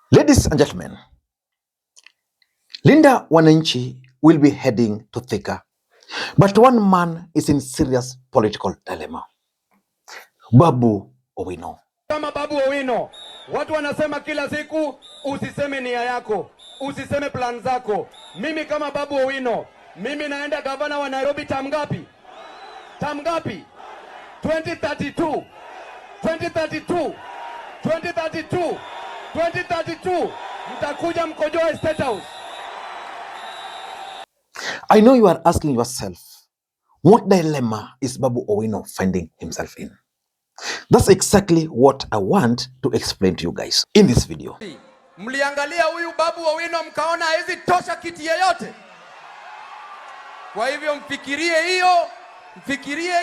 Ladies and gentlemen, Linda Wananchi will be heading to Thika, but one man is in serious political dilemma. Babu Owino. Kama Babu Owino, watu wanasema kila siku usiseme nia yako, usiseme plan zako. Mimi kama Babu Owino, mimi naenda gavana wa Nairobi term ngapi? 2032. 2032. Mtakuja mkojoe State House. I know you are asking yourself, what dilemma is Babu Owino finding himself in? That's exactly what I want to explain to you guys in this video. Mliangalia huyu Babu Owino mkaona hizi tosha kiti yeyote. Kwa hivyo mfikirie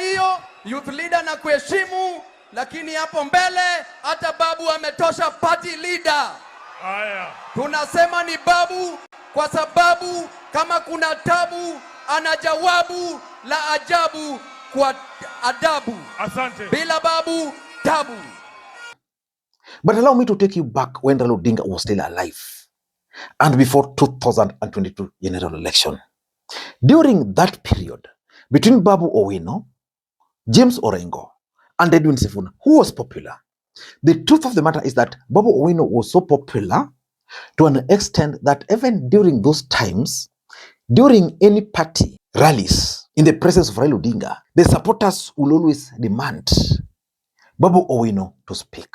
hiyo youth leader na kuheshimu, lakini hapo mbele hata Babu ametosha party leader. Haya. Tunasema ni Babu kwa sababu kama kuna tabu ana jawabu la ajabu kwa adabu. Asante. Bila Babu tabu. But allow me to take you back when Raila Odinga was still alive and before 2022 general election. During that period, between Babu Owino, JamesOrengo, and Edwin Sifuna, who was popular? The truth of the matter is that Babu Owino was so popular to an extent that even during those times, during any party rallies in the presence of Raila Odinga, the supporters will always demand Babu Owino to speak.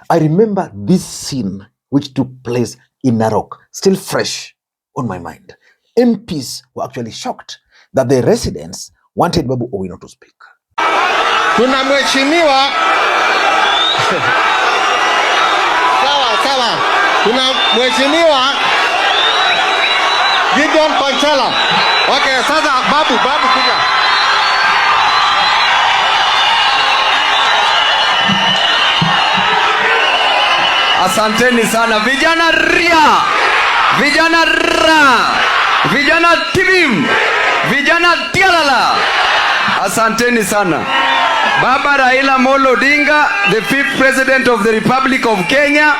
I remember this scene which took place in Narok, still fresh on my mind. MPs were actually shocked that the residents wanted Babu Owino to speak. Kuna mheshimiwa sawa. Kuna mheshimiwa Gideon Panchala. Okay, sasa Babu kuja. Asanteni sana vijana ria, vijana tibim, vijana tialala. Asanteni sana. Baba Raila Molo Odinga, the 5th President of the Republic of Kenya.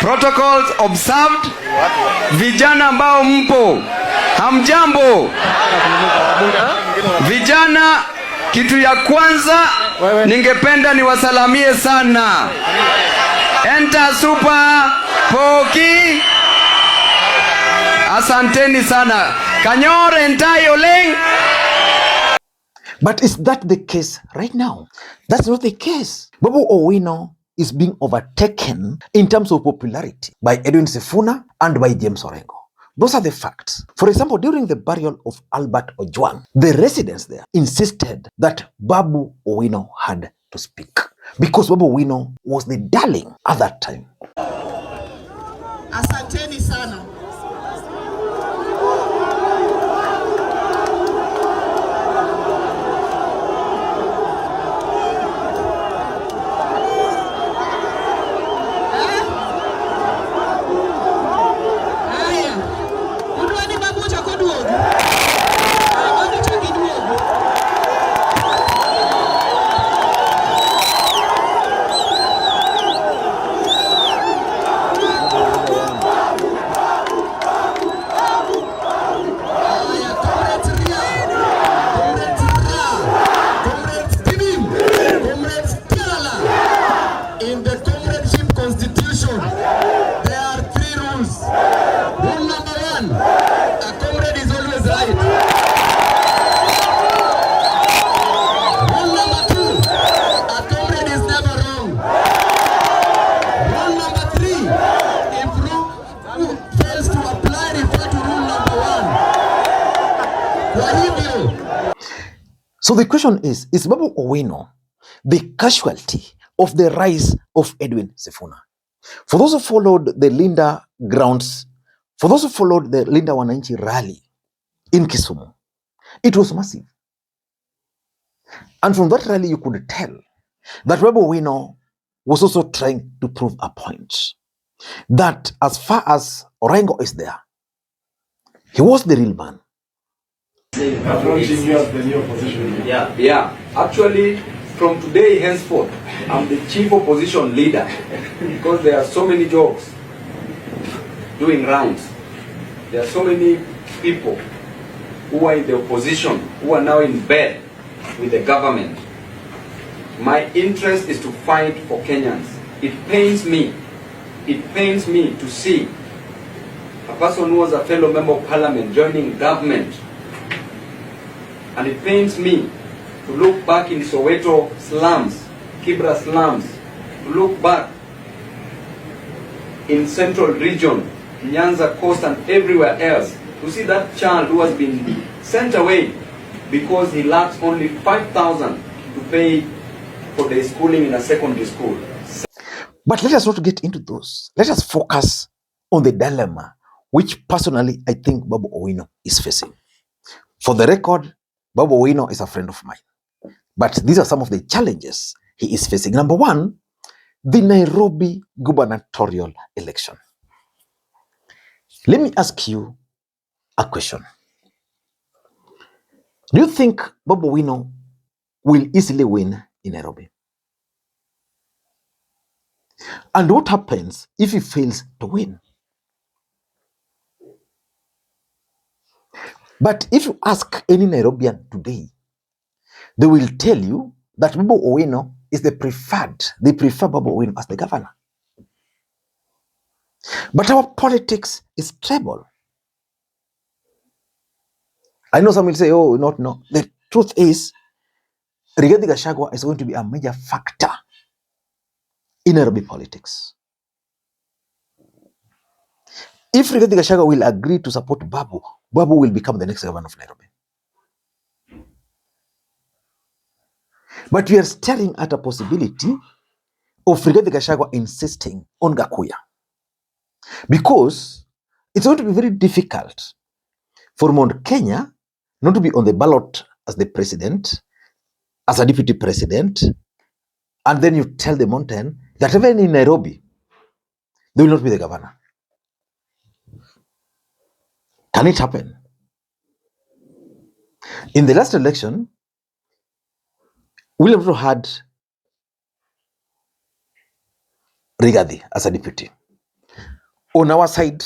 Protocols observed. Vijana ambao mpo, hamjambo. Vijana, kitu ya kwanza ningependa niwasalamie sana. Enter super poki. Asanteni sana. Kanyor entayo leng. But is that the case right now? That's not the case. Babu Owino is being overtaken in terms of popularity by Edwin Sifuna and by JamesOrengo. Those are the facts. For example, during the burial of Albert Ojwang, the residents there insisted that Babu Owino had to speak because Babu Owino was the darling at that time. Asanteni sana. So the question is Babu Owino the casualty of the rise of Edwin Sifuna? For those who followed the Linda Wananchi rally in Kisumu, it was massive. And from that rally, you could tell that Babu Owino was also trying to prove a point that as far as Orengo is there, he was the real man. Yeah. Actually, from today henceforth, I'm the chief opposition leader because there are so many jobs doing rounds. There are so many people who are in the opposition who are now in bed with the government. My interest is to fight for Kenyans. It pains me to see a person who was a fellow member of parliament joining government. And it pains me to look back in the Soweto slums, Kibra slums, to look back in central region, Nyanza coast and everywhere else, to see that child who has been sent away because he lacks only 5,000 to pay for the schooling in a secondary school. But let us not get into those. Let us focus on the dilemma which personally I think Babu Owino is facing. For the record, Babu Owino is a friend of mine. But these are some of the challenges he is facing. Number one, the Nairobi gubernatorial election. Let me ask you a question. Do you think Babu Owino will easily win in Nairobi? And what happens if he fails to win? But if you ask any Nairobian today, they will tell you that Babu Owino is the preferred. They prefer Babu Owino as the governor. But our politics is treble. I know some will say, oh, not no. The truth is, Rigathi Gachagua is going to be a major factor in Nairobi politics. If Rigathi Gachagua will agree to support Babu, Babu will become the next governor of Nairobi. But we are staring at a possibility of Rigathi Gachagua insisting on Gakuya. Because it's going to be very difficult for Mount Kenya not to be on the ballot as the president, as a deputy president, and then you tell the mountain that even in Nairobi, they will not be the governor. Can it happen? In the last election, William Ruto had Rigathi as a deputy. On our side,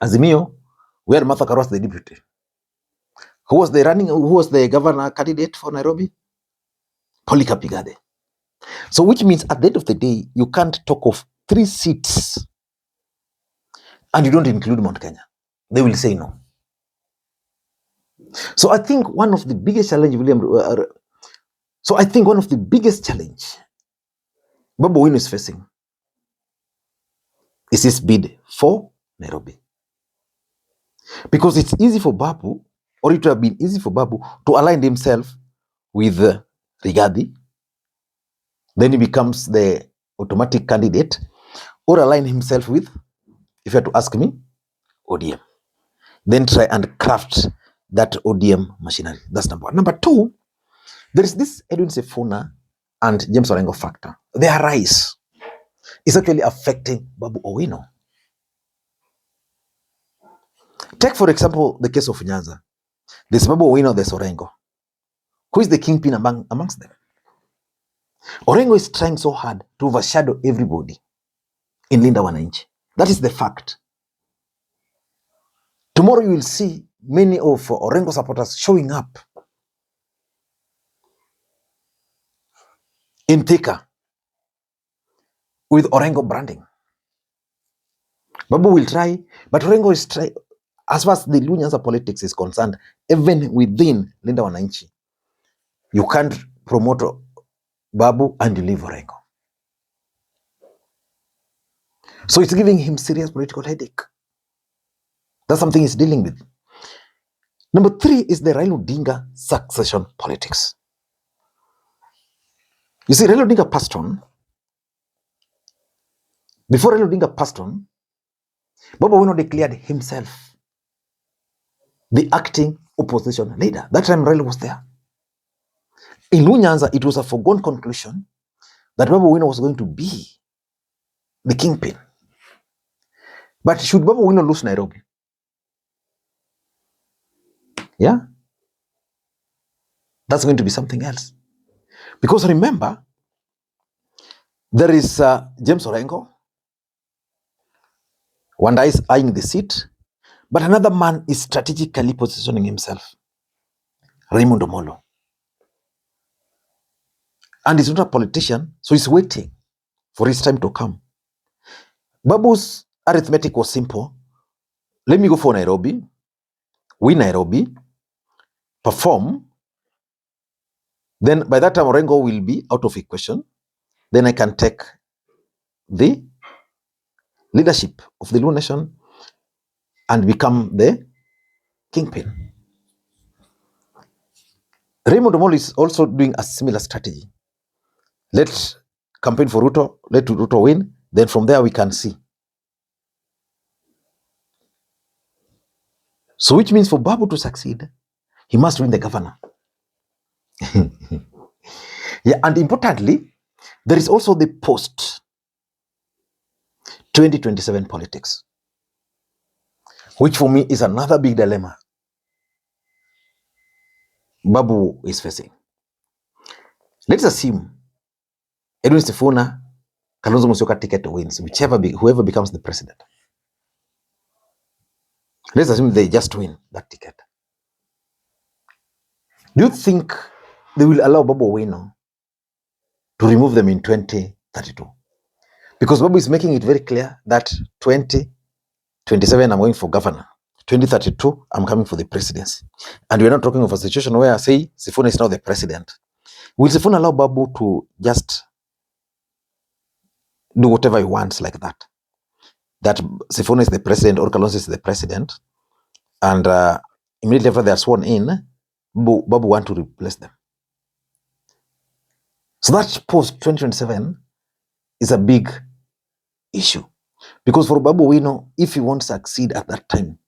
Azimio, we had Martha Karua as the deputy. Who was the governor candidate for Nairobi? Polycarp Igathe. So which means at the end of the day, you can't talk of 3 seats and you don't include Mount Kenya. They will say no. So I think one of the biggest challenge Babu Owino is facing is his bid for Nairobi. Because it's easy for Babu, or it would have been easy for Babu to align himself with Rigathi. Then he becomes the automatic candidate, or align himself with, if you had to ask me, ODM. Then try and craft that ODM machinery. That's number one. Number two, there is this Edwin Sifuna and JamesOrengo factor. Their rise is actually affecting Babu Owino. Take, for example, the case of Nyanza. There's Babu Owino, there's Orengo. Who is the kingpin amongst them? Orengo is trying so hard to overshadow everybody in Linda Wananchi. That is the fact. Tomorrow you will see many of Orengo supporters showing up in Thika with Orengo branding. Babu will try, but Orengo is trying. As far as the Nyanza politics is concerned, even within Linda Wananchi, you can't promote Babu and you leave Orengo. So it's giving him serious political headache. That's something he's dealing with. Number 3 is the Raila Odinga succession politics. You see, Raila Odinga passed on. Before Raila Odinga passed on, Babu Owino declared himself the acting opposition leader. That time Raila was there. In Nyanza, it was a foregone conclusion that Babu Owino was going to be the kingpin. But should Babu Owino lose Nairobi? Yeah? That's going to be something else. Because remember, there is JamesOrengo. One guy is eyeing the seat, but another man is strategically positioning himself, Raymond Omolo. And he's not a politician, so he's waiting for his time to come. Babu's arithmetic was simple. Let me go for Nairobi, win Nairobi, perform. Then by that time, Orengo will be out of equation. Then I can take the leadership of the Luo Nation and become the kingpin. Raymond Omolo is also doing a similar strategy. Let's campaign for Ruto, let Ruto win, then from there we can see. So which means for Babu to succeed, he must win the governor. Yeah, and importantly, there is also the post-2027 politics, which for me is another big dilemma Babu is facing. Let's assume Edwin Sifuna, Kalonzo Musyoka ticket wins, whoever becomes the president. Let's assume they just win that ticket. Do you think they will allow Babu Owino to remove them in 2032? Because Babu is making it very clear that 2027 I'm going for governor, 2032 I'm coming for the presidency. And we're not talking of a situation where, say, Sifuna is now the president. Will Sifuna allow Babu to just do whatever he wants like that? That Sifuna is the president or Kalonzo is the president, and immediately after they are sworn in, Babu want to replace them. So that post-2027 is a big issue. Because for Babu Owino, if he won't succeed at that time,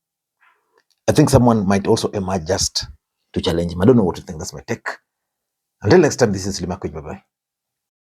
I think someone might also emerge just to challenge him. I don't know what to think. That's my take. Until next time, this is Makwiny. Bye-bye.